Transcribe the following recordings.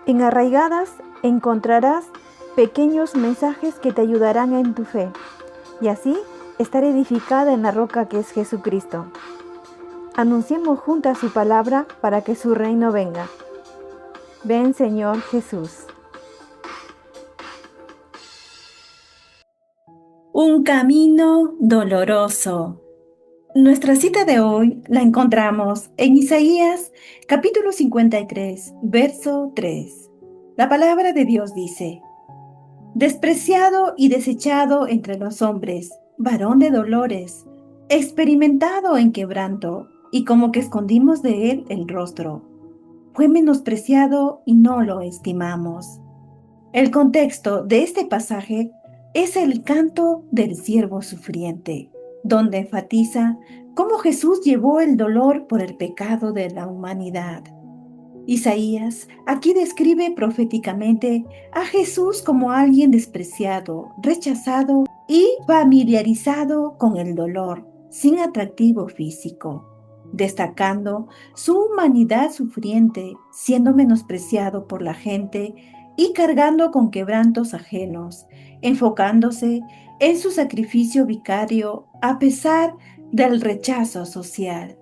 En Arraigadas encontrarás pequeños mensajes que te ayudarán en tu fe y así estar edificada en la roca que es Jesucristo. Anunciemos juntas su palabra para que su reino venga. Ven, Señor Jesús. Un camino doloroso. Nuestra cita de hoy la encontramos en Isaías capítulo 53, verso 3. La palabra de Dios dice: despreciado y desechado entre los hombres, varón de dolores, experimentado en quebranto, y como que escondimos de él el rostro. Fue menospreciado y no lo estimamos. El contexto de este pasaje es el canto del siervo sufriente, donde enfatiza cómo Jesús llevó el dolor por el pecado de la humanidad. Isaías aquí describe proféticamente a Jesús como alguien despreciado, rechazado y familiarizado con el dolor, sin atractivo físico, destacando su humanidad sufriente, siendo menospreciado por la gente y cargando con quebrantos ajenos, enfocándose en su sacrificio vicario a pesar del rechazo social.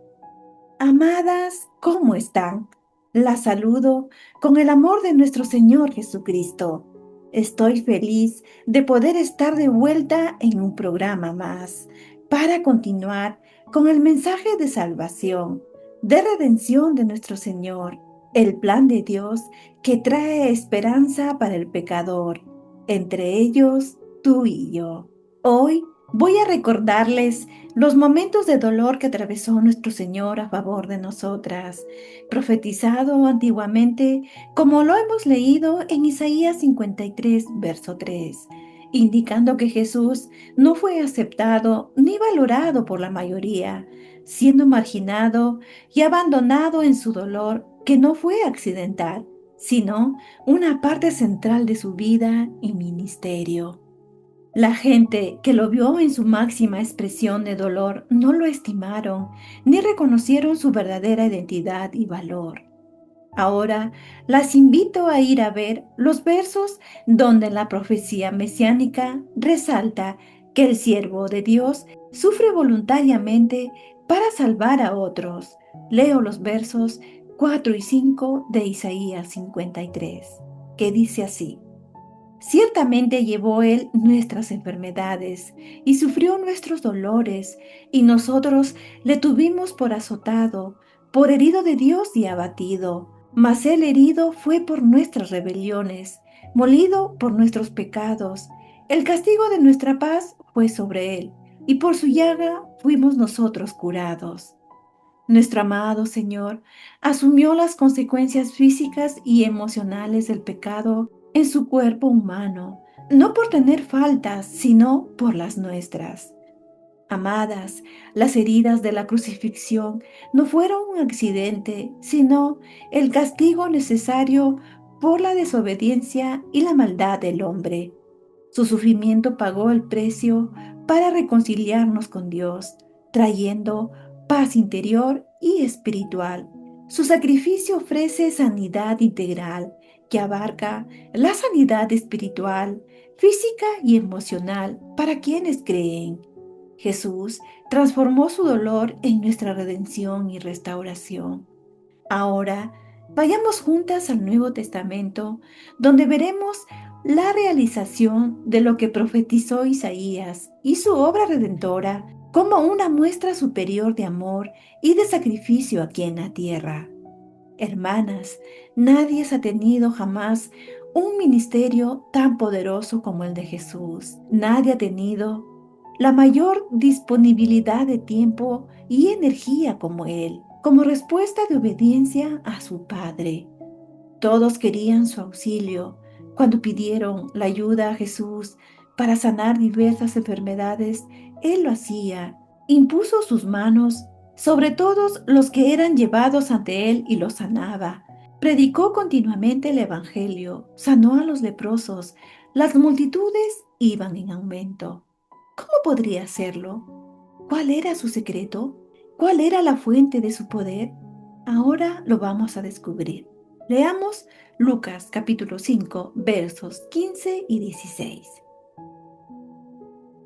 Amadas, ¿cómo están? Las saludo con el amor de nuestro Señor Jesucristo. Estoy feliz de poder estar de vuelta en un programa más para continuar con el mensaje de salvación, de redención de nuestro Señor, el plan de Dios que trae esperanza para el pecador, entre ellos tú y yo. Hoy voy a recordarles los momentos de dolor que atravesó nuestro Señor a favor de nosotras, profetizado antiguamente, como lo hemos leído en Isaías 53, verso 3, indicando que Jesús no fue aceptado ni valorado por la mayoría, siendo marginado y abandonado en su dolor, que no fue accidental, sino una parte central de su vida y ministerio. La gente que lo vio en su máxima expresión de dolor no lo estimaron ni reconocieron su verdadera identidad y valor. Ahora las invito a ir a ver los versos donde la profecía mesiánica resalta que el siervo de Dios sufre voluntariamente para salvar a otros. Leo los versos 4 y 5 de Isaías 53, que dice así: ciertamente llevó Él nuestras enfermedades y sufrió nuestros dolores, y nosotros le tuvimos por azotado, por herido de Dios y abatido. Mas Él herido fue por nuestras rebeliones, molido por nuestros pecados. El castigo de nuestra paz fue sobre Él, y por su llaga fuimos nosotros curados. Nuestro amado Señor asumió las consecuencias físicas y emocionales del pecado en su cuerpo humano, no por tener faltas, sino por las nuestras. Amadas, las heridas de la crucifixión no fueron un accidente, sino el castigo necesario por la desobediencia y la maldad del hombre. Su sufrimiento pagó el precio para reconciliarnos con Dios, trayendo paz interior y espiritual. Su sacrificio ofrece sanidad integral que abarca la sanidad espiritual, física y emocional para quienes creen. Jesús transformó su dolor en nuestra redención y restauración. Ahora, vayamos juntas al Nuevo Testamento, donde veremos la realización de lo que profetizó Isaías y su obra redentora como una muestra superior de amor y de sacrificio aquí en la tierra. Hermanas, nadie ha tenido jamás un ministerio tan poderoso como el de Jesús. Nadie ha tenido la mayor disponibilidad de tiempo y energía como Él, como respuesta de obediencia a su Padre. Todos querían su auxilio cuando pidieron la ayuda a Jesús para sanar diversas enfermedades. Él lo hacía, impuso sus manos sobre todos los que eran llevados ante él y los sanaba. Predicó continuamente el Evangelio, sanó a los leprosos, las multitudes iban en aumento. ¿Cómo podría hacerlo? ¿Cuál era su secreto? ¿Cuál era la fuente de su poder? Ahora lo vamos a descubrir. Leamos Lucas capítulo 5, versos 15 y 16.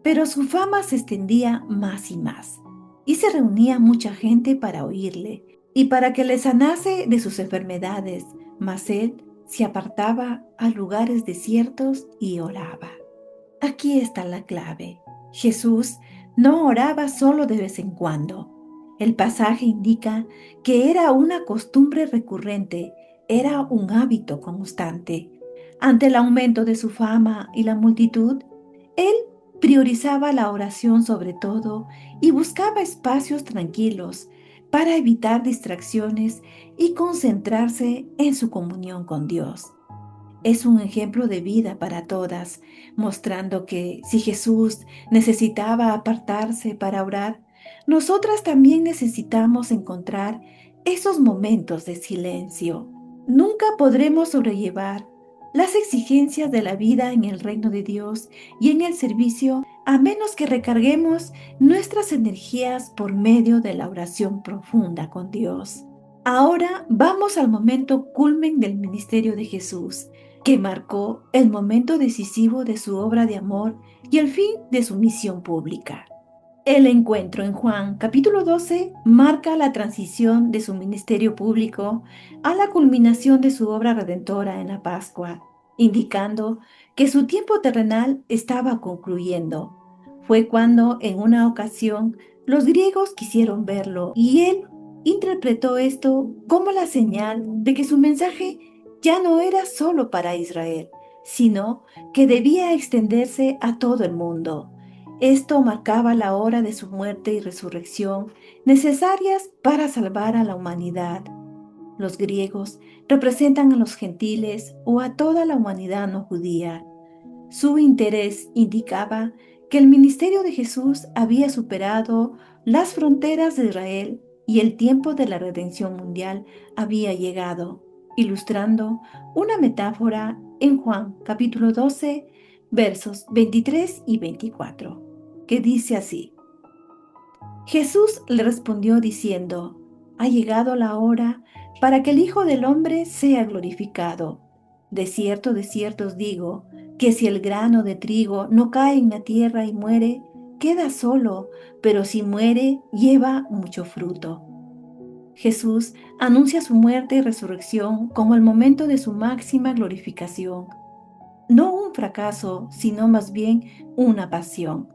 Pero su fama se extendía más y se reunía mucha gente para oírle y para que le sanase de sus enfermedades, mas él se apartaba a lugares desiertos y oraba. Aquí está la clave. Jesús no oraba solo de vez en cuando. El pasaje indica que era una costumbre recurrente, era un hábito constante. Ante el aumento de su fama y la multitud, él priorizaba la oración sobre todo y buscaba espacios tranquilos para evitar distracciones y concentrarse en su comunión con Dios. Es un ejemplo de vida para todas, mostrando que si Jesús necesitaba apartarse para orar, nosotras también necesitamos encontrar esos momentos de silencio. Nunca podremos sobrellevar las exigencias de la vida en el reino de Dios y en el servicio a menos que recarguemos nuestras energías por medio de la oración profunda con Dios. Ahora vamos al momento culmen del ministerio de Jesús, que marcó el momento decisivo de su obra de amor y el fin de su misión pública. El encuentro en Juan capítulo 12 marca la transición de su ministerio público a la culminación de su obra redentora en la Pascua, indicando que su tiempo terrenal estaba concluyendo. Fue cuando en una ocasión los griegos quisieron verlo y él interpretó esto como la señal de que su mensaje ya no era solo para Israel, sino que debía extenderse a todo el mundo. Esto marcaba la hora de su muerte y resurrección necesarias para salvar a la humanidad. Los griegos representan a los gentiles o a toda la humanidad no judía. Su interés indicaba que el ministerio de Jesús había superado las fronteras de Israel y el tiempo de la redención mundial había llegado, ilustrando una metáfora en Juan capítulo 12, versos 23 y 24, que dice así: Jesús le respondió diciendo: Ha llegado la hora para que el Hijo del Hombre sea glorificado. De cierto os digo, que si el grano de trigo no cae en la tierra y muere, queda solo, pero si muere, lleva mucho fruto. Jesús anuncia su muerte y resurrección como el momento de su máxima glorificación. No un fracaso, sino más bien una pasión.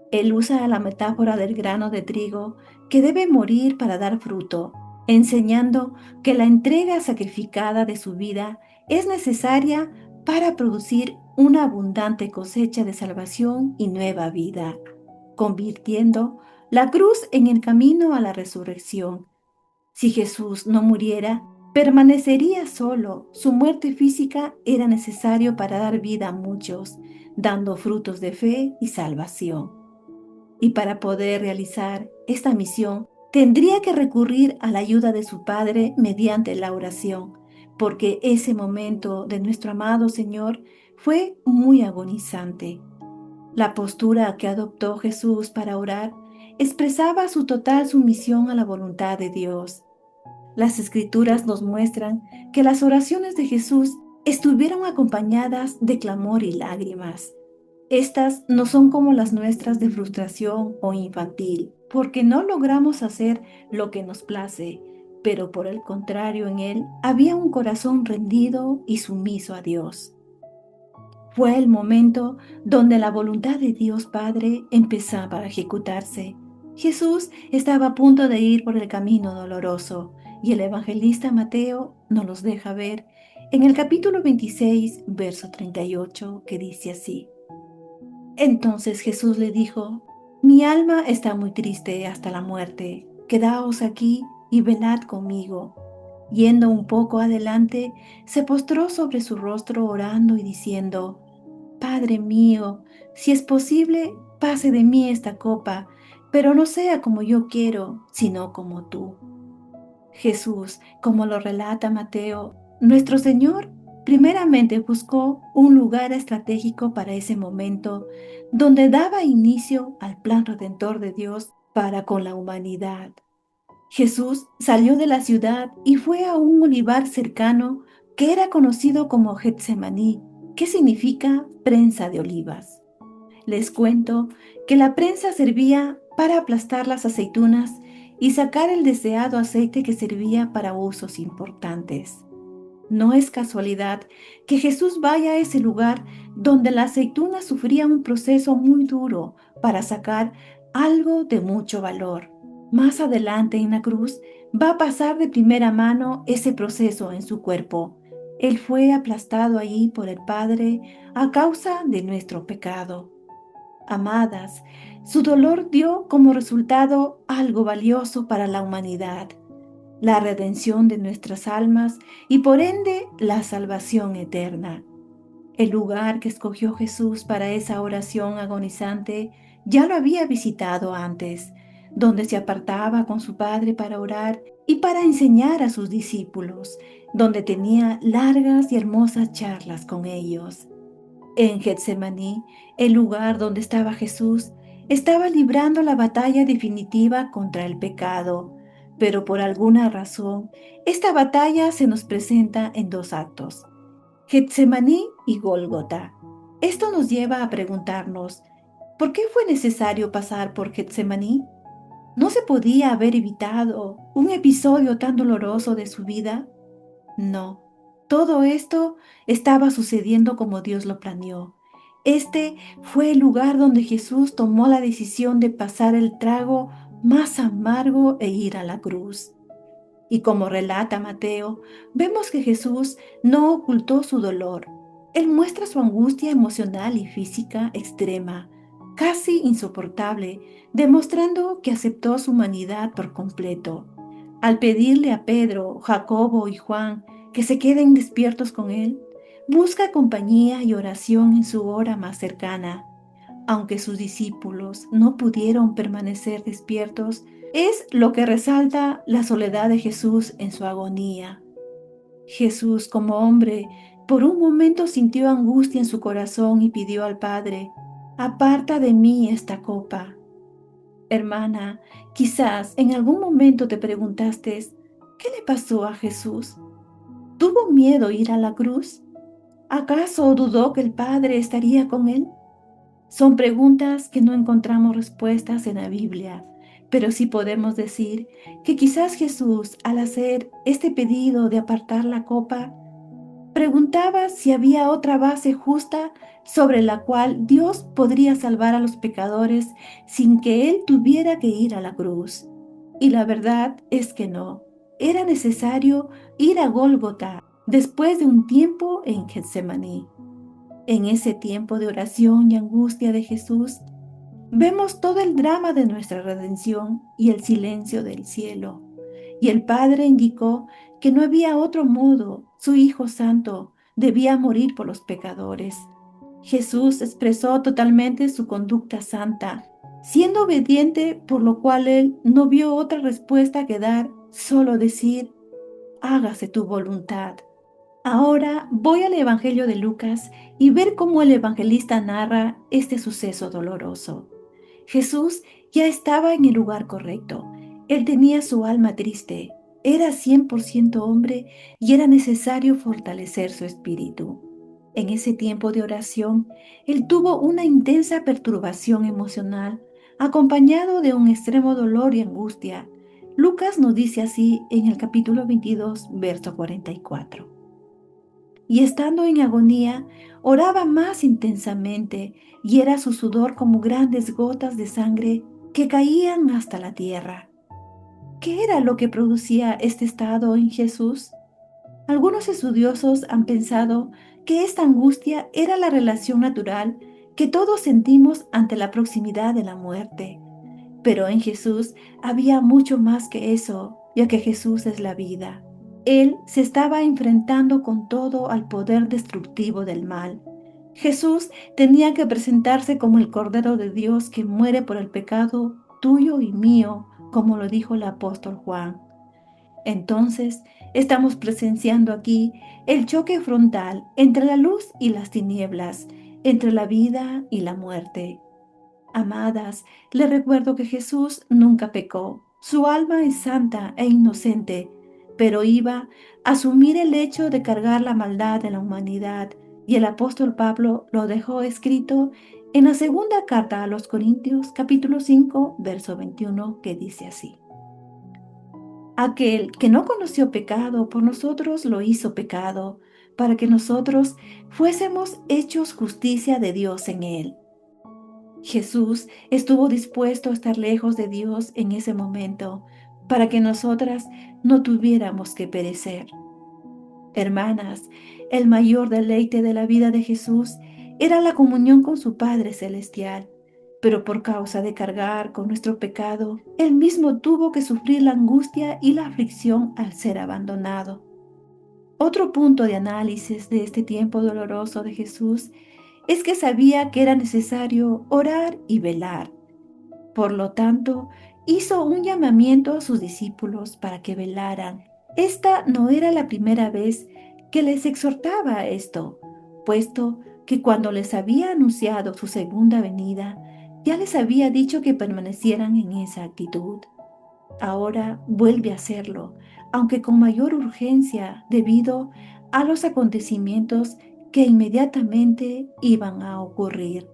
Él usa la metáfora del grano de trigo que debe morir para dar fruto, enseñando que la entrega sacrificada de su vida es necesaria para producir una abundante cosecha de salvación y nueva vida, convirtiendo la cruz en el camino a la resurrección. Si Jesús no muriera, permanecería solo. Su muerte física era necesario para dar vida a muchos, dando frutos de fe y salvación. Y para poder realizar esta misión, tendría que recurrir a la ayuda de su Padre mediante la oración, porque ese momento de nuestro amado Señor fue muy agonizante. La postura que adoptó Jesús para orar expresaba su total sumisión a la voluntad de Dios. Las Escrituras nos muestran que las oraciones de Jesús estuvieron acompañadas de clamor y lágrimas. Estas no son como las nuestras de frustración o infantil, porque no logramos hacer lo que nos place, pero por el contrario en él había un corazón rendido y sumiso a Dios. Fue el momento donde la voluntad de Dios Padre empezaba a ejecutarse. Jesús estaba a punto de ir por el camino doloroso y el evangelista Mateo nos los deja ver en el capítulo 26, verso 38, que dice así: Entonces Jesús le dijo: Mi alma está muy triste hasta la muerte. Quedaos aquí y velad conmigo. Yendo un poco adelante, se postró sobre su rostro orando y diciendo: Padre mío, si es posible, pase de mí esta copa, pero no sea como yo quiero, sino como tú. Jesús, como lo relata Mateo, nuestro Señor primeramente buscó un lugar estratégico para ese momento, donde daba inicio al plan redentor de Dios para con la humanidad. Jesús salió de la ciudad y fue a un olivar cercano que era conocido como Getsemaní, que significa prensa de olivas. Les cuento que la prensa servía para aplastar las aceitunas y sacar el deseado aceite que servía para usos importantes. No es casualidad que Jesús vaya a ese lugar donde la aceituna sufría un proceso muy duro para sacar algo de mucho valor. Más adelante en la cruz va a pasar de primera mano ese proceso en su cuerpo. Él fue aplastado allí por el Padre a causa de nuestro pecado. Amadas, su dolor dio como resultado algo valioso para la humanidad, la redención de nuestras almas y por ende la salvación eterna. El lugar que escogió Jesús para esa oración agonizante ya lo había visitado antes, donde se apartaba con su Padre para orar y para enseñar a sus discípulos, donde tenía largas y hermosas charlas con ellos. En Getsemaní, el lugar donde estaba Jesús, estaba librando la batalla definitiva contra el pecado, pero por alguna razón, esta batalla se nos presenta en dos actos, Getsemaní y Gólgota. Esto nos lleva a preguntarnos, ¿por qué fue necesario pasar por Getsemaní? ¿No se podía haber evitado un episodio tan doloroso de su vida? No, todo esto estaba sucediendo como Dios lo planeó. Este fue el lugar donde Jesús tomó la decisión de pasar el trago más amargo e ir a la cruz. Y como relata Mateo, vemos que Jesús no ocultó su dolor. Él muestra su angustia emocional y física extrema, casi insoportable, demostrando que aceptó su humanidad por completo. Al pedirle a Pedro, Jacobo y Juan que se queden despiertos con él, busca compañía y oración en su hora más cercana. Aunque sus discípulos no pudieron permanecer despiertos, es lo que resalta la soledad de Jesús en su agonía. Jesús, como hombre, por un momento sintió angustia en su corazón y pidió al Padre, aparta de mí esta copa. Hermana, quizás en algún momento te preguntaste, ¿qué le pasó a Jesús? ¿Tuvo miedo ir a la cruz? ¿Acaso dudó que el Padre estaría con él? Son preguntas que no encontramos respuestas en la Biblia, pero sí podemos decir que quizás Jesús, al hacer este pedido de apartar la copa, preguntaba si había otra base justa sobre la cual Dios podría salvar a los pecadores sin que Él tuviera que ir a la cruz. Y la verdad es que no. Era necesario ir a Gólgota después de un tiempo en Getsemaní. En ese tiempo de oración y angustia de Jesús, vemos todo el drama de nuestra redención y el silencio del cielo. Y el Padre indicó que no había otro modo, su Hijo Santo debía morir por los pecadores. Jesús expresó totalmente su conducta santa, siendo obediente, por lo cual él no vio otra respuesta que dar, solo decir, hágase tu voluntad. Ahora voy al Evangelio de Lucas y ver cómo el evangelista narra este suceso doloroso. Jesús ya estaba en el lugar correcto. Él tenía su alma triste, era 100% hombre y era necesario fortalecer su espíritu. En ese tiempo de oración, él tuvo una intensa perturbación emocional, acompañado de un extremo dolor y angustia. Lucas nos dice así en el capítulo 22, verso 44. Y estando en agonía, oraba más intensamente, y era su sudor como grandes gotas de sangre que caían hasta la tierra. ¿Qué era lo que producía este estado en Jesús? Algunos estudiosos han pensado que esta angustia era la relación natural que todos sentimos ante la proximidad de la muerte. Pero en Jesús había mucho más que eso, ya que Jesús es la vida. Él se estaba enfrentando con todo al poder destructivo del mal. Jesús tenía que presentarse como el Cordero de Dios que muere por el pecado tuyo y mío, como lo dijo el apóstol Juan. Entonces, estamos presenciando aquí el choque frontal entre la luz y las tinieblas, entre la vida y la muerte. Amadas, les recuerdo que Jesús nunca pecó. Su alma es santa e inocente, pero iba a asumir el hecho de cargar la maldad de la humanidad, y el apóstol Pablo lo dejó escrito en la segunda carta a los Corintios, capítulo 5, verso 21, que dice así: Aquel que no conoció pecado, por nosotros lo hizo pecado, para que nosotros fuésemos hechos justicia de Dios en él. Jesús estuvo dispuesto a estar lejos de Dios en ese momento, para que nosotras no tuviéramos que perecer. Hermanas, el mayor deleite de la vida de Jesús era la comunión con su Padre Celestial, pero por causa de cargar con nuestro pecado, Él mismo tuvo que sufrir la angustia y la aflicción al ser abandonado. Otro punto de análisis de este tiempo doloroso de Jesús es que sabía que era necesario orar y velar. Por lo tanto, hizo un llamamiento a sus discípulos para que velaran. Esta no era la primera vez que les exhortaba a esto, puesto que cuando les había anunciado su segunda venida, ya les había dicho que permanecieran en esa actitud. Ahora vuelve a hacerlo, aunque con mayor urgencia debido a los acontecimientos que inmediatamente iban a ocurrir.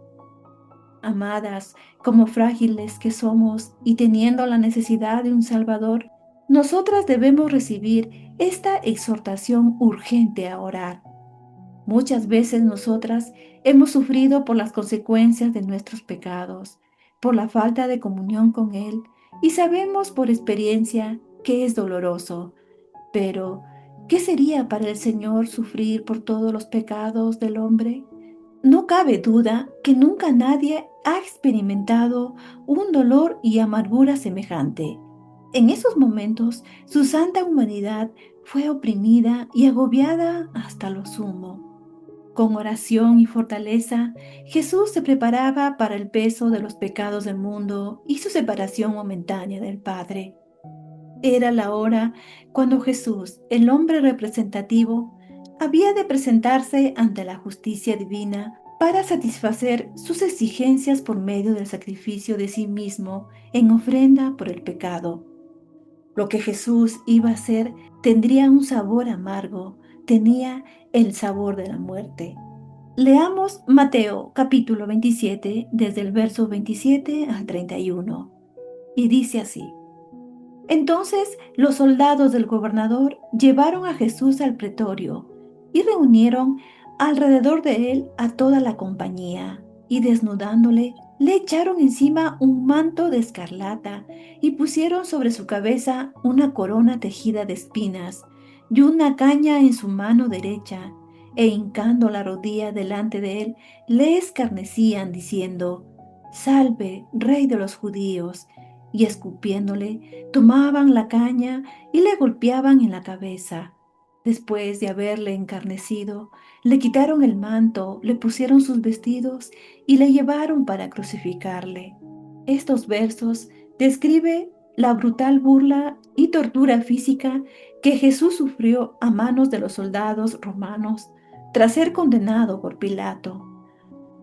Amadas, como frágiles que somos y teniendo la necesidad de un Salvador, nosotras debemos recibir esta exhortación urgente a orar. Muchas veces nosotras hemos sufrido por las consecuencias de nuestros pecados, por la falta de comunión con Él, y sabemos por experiencia que es doloroso. Pero, ¿qué sería para el Señor sufrir por todos los pecados del hombre? No cabe duda que nunca nadie ha experimentado un dolor y amargura semejante. En esos momentos, su santa humanidad fue oprimida y agobiada hasta lo sumo. Con oración y fortaleza, Jesús se preparaba para el peso de los pecados del mundo y su separación momentánea del Padre. Era la hora cuando Jesús, el hombre representativo, había de presentarse ante la justicia divina para satisfacer sus exigencias por medio del sacrificio de sí mismo en ofrenda por el pecado. Lo que Jesús iba a hacer tendría un sabor amargo, tenía el sabor de la muerte. Leamos Mateo capítulo 27 desde el verso 27 al 31. Y dice así: Entonces los soldados del gobernador llevaron a Jesús al pretorio y reunieron alrededor de él a toda la compañía, y desnudándole, le echaron encima un manto de escarlata y pusieron sobre su cabeza una corona tejida de espinas y una caña en su mano derecha, e hincando la rodilla delante de él, le escarnecían diciendo: Salve, Rey de los judíos. Y escupiéndole, tomaban la caña y le golpeaban en la cabeza. Después de haberle encarnecido, le quitaron el manto, le pusieron sus vestidos y le llevaron para crucificarle. Estos versos describe la brutal burla y tortura física que Jesús sufrió a manos de los soldados romanos tras ser condenado por Pilato.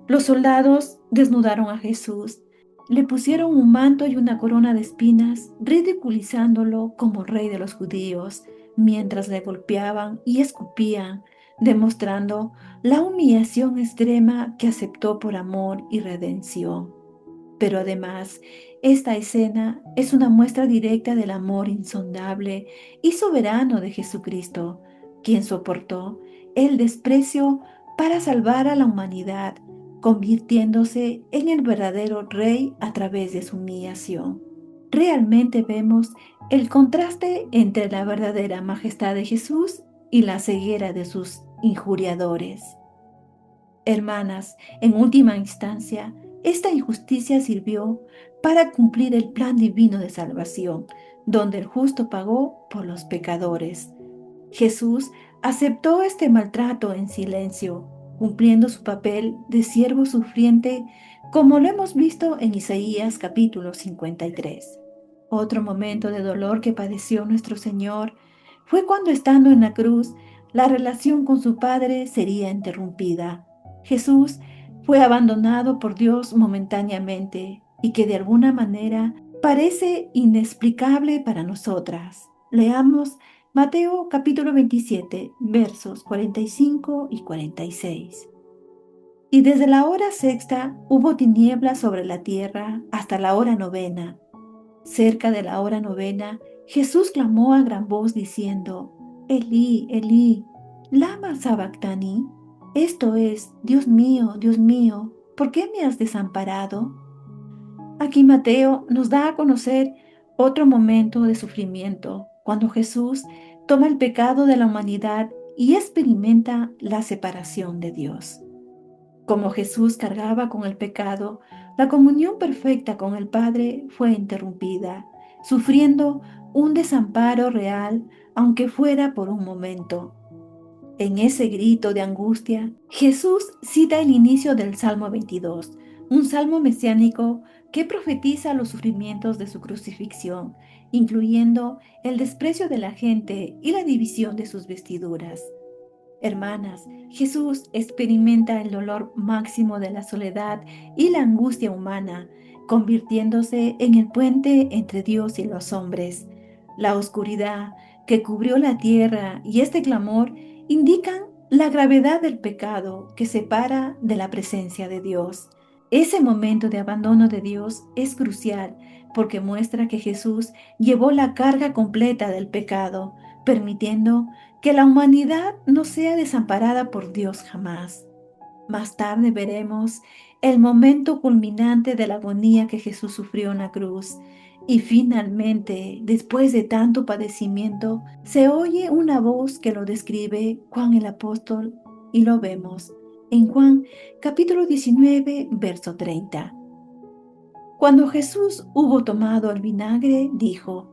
Los soldados desnudaron a Jesús, le pusieron un manto y una corona de espinas, ridiculizándolo como rey de los judíos, mientras le golpeaban y escupían, demostrando la humillación extrema que aceptó por amor y redención. Pero además, esta escena es una muestra directa del amor insondable y soberano de Jesucristo, quien soportó el desprecio para salvar a la humanidad, convirtiéndose en el verdadero Rey a través de su humillación. Realmente vemos el contraste entre la verdadera majestad de Jesús y la ceguera de sus injuriadores. Hermanas, en última instancia, esta injusticia sirvió para cumplir el plan divino de salvación, donde el justo pagó por los pecadores. Jesús aceptó este maltrato en silencio, cumpliendo su papel de siervo sufriente, como lo hemos visto en Isaías capítulo 53. Otro momento de dolor que padeció nuestro Señor fue cuando, estando en la cruz, la relación con su Padre sería interrumpida. Jesús fue abandonado por Dios momentáneamente y que de alguna manera parece inexplicable para nosotras. Leamos Mateo capítulo 27, versos 45 y 46. Y desde la hora sexta hubo tinieblas sobre la tierra hasta la hora novena. Cerca de la hora novena, Jesús clamó a gran voz diciendo, Elí, Elí, lama sabactani. Esto es, Dios mío, ¿por qué me has desamparado? Aquí Mateo nos da a conocer otro momento de sufrimiento, cuando Jesús toma el pecado de la humanidad y experimenta la separación de Dios. Como Jesús cargaba con el pecado, la comunión perfecta con el Padre fue interrumpida, sufriendo un desamparo real, aunque fuera por un momento. En ese grito de angustia, Jesús cita el inicio del Salmo 22, un salmo mesiánico que profetiza los sufrimientos de su crucifixión, incluyendo el desprecio de la gente y la división de sus vestiduras. Hermanas, Jesús experimenta el dolor máximo de la soledad y la angustia humana, convirtiéndose en el puente entre Dios y los hombres. La oscuridad que cubrió la tierra y este clamor indican la gravedad del pecado que separa de la presencia de Dios. Ese momento de abandono de Dios es crucial porque muestra que Jesús llevó la carga completa del pecado, permitiendo que la humanidad no sea desamparada por Dios jamás. Más tarde veremos el momento culminante de la agonía que Jesús sufrió en la cruz. Y finalmente, después de tanto padecimiento, se oye una voz que lo describe Juan el apóstol y lo vemos en Juan capítulo 19, verso 30. Cuando Jesús hubo tomado el vinagre, dijo,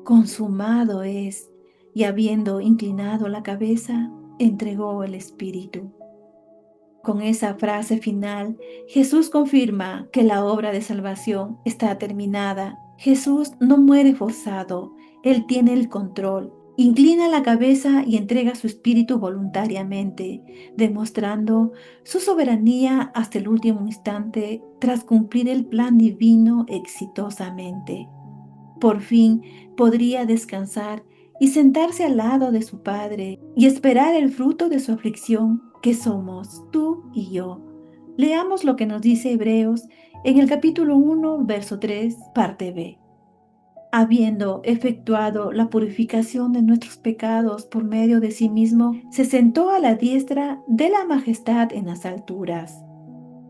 consumado es, y habiendo inclinado la cabeza, entregó el espíritu. Con esa frase final, Jesús confirma que la obra de salvación está terminada. Jesús no muere forzado, Él tiene el control. Inclina la cabeza y entrega su espíritu voluntariamente, demostrando su soberanía hasta el último instante tras cumplir el plan divino exitosamente. Por fin podría descansar y sentarse al lado de su Padre y esperar el fruto de su aflicción, que somos tú y yo. Leamos lo que nos dice Hebreos en el capítulo 1, verso 3, parte B. Habiendo efectuado la purificación de nuestros pecados por medio de sí mismo, se sentó a la diestra de la majestad en las alturas.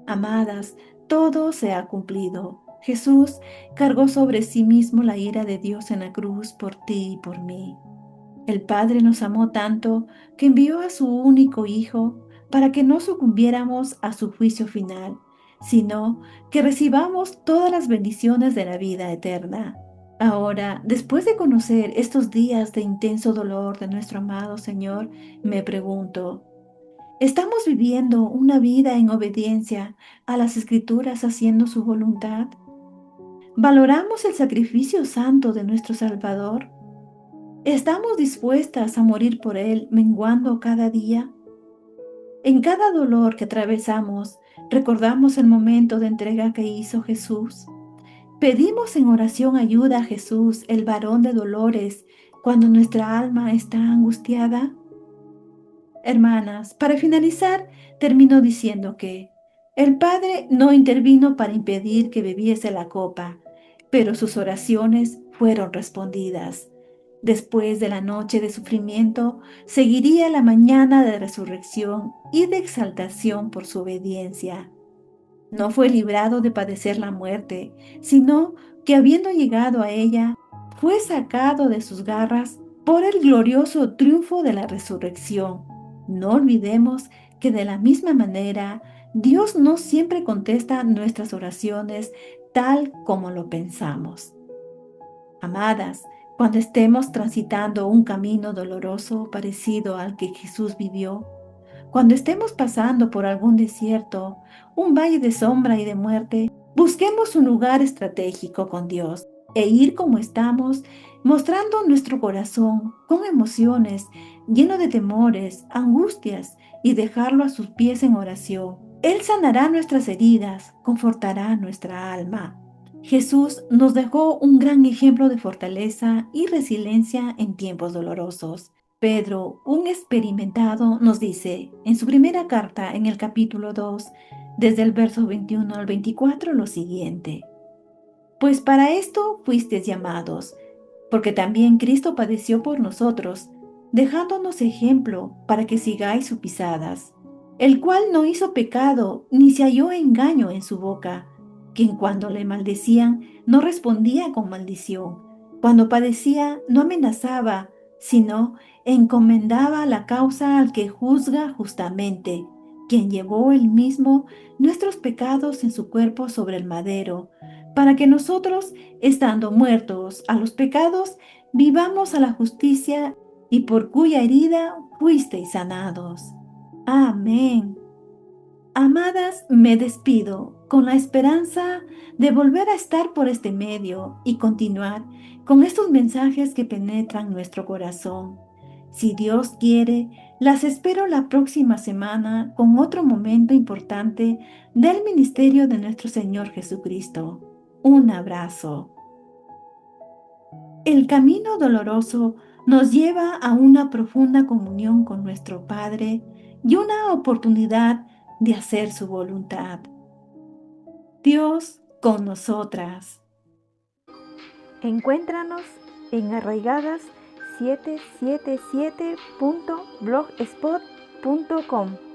Amadas, todo se ha cumplido. Jesús cargó sobre sí mismo la ira de Dios en la cruz por ti y por mí. El Padre nos amó tanto que envió a su único Hijo para que no sucumbiéramos a su juicio final, sino que recibamos todas las bendiciones de la vida eterna. Ahora, después de conocer estos días de intenso dolor de nuestro amado Señor, me pregunto, ¿estamos viviendo una vida en obediencia a las Escrituras haciendo su voluntad? ¿Valoramos el sacrificio santo de nuestro Salvador? ¿Estamos dispuestas a morir por Él, menguando cada día? En cada dolor que atravesamos, recordamos el momento de entrega que hizo Jesús. Pedimos en oración ayuda a Jesús, el varón de dolores, cuando nuestra alma está angustiada. Hermanas, para finalizar, termino diciendo que el Padre no intervino para impedir que bebiese la copa, pero sus oraciones fueron respondidas. Después de la noche de sufrimiento, seguiría la mañana de resurrección y de exaltación por su obediencia. No fue librado de padecer la muerte, sino que habiendo llegado a ella, fue sacado de sus garras por el glorioso triunfo de la resurrección. No olvidemos que de la misma manera, Dios no siempre contesta nuestras oraciones tal como lo pensamos. Amadas, cuando estemos transitando un camino doloroso parecido al que Jesús vivió, cuando estemos pasando por algún desierto, un valle de sombra y de muerte, busquemos un lugar estratégico con Dios e ir como estamos, mostrando nuestro corazón con emociones, lleno de temores, angustias, y dejarlo a sus pies en oración. Él sanará nuestras heridas, confortará nuestra alma. Jesús nos dejó un gran ejemplo de fortaleza y resiliencia en tiempos dolorosos. Pedro, un experimentado, nos dice en su primera carta en el capítulo 2, desde el verso 21 al 24, lo siguiente. Pues para esto fuisteis llamados, porque también Cristo padeció por nosotros, dejándonos ejemplo para que sigáis sus pisadas, el cual no hizo pecado, ni se halló engaño en su boca, quien cuando le maldecían no respondía con maldición, cuando padecía no amenazaba, sino encomendaba la causa al que juzga justamente, quien llevó él mismo nuestros pecados en su cuerpo sobre el madero, para que nosotros, estando muertos a los pecados, vivamos a la justicia, y por cuya herida fuisteis sanados. Amén. Amadas, me despido con la esperanza de volver a estar por este medio y continuar con estos mensajes que penetran nuestro corazón. Si Dios quiere, las espero la próxima semana con otro momento importante del ministerio de nuestro Señor Jesucristo. Un abrazo. El camino doloroso nos lleva a una profunda comunión con nuestro Padre y una oportunidad de hacer su voluntad. Dios con nosotras. Encuéntranos en arraigadas777.blogspot.com.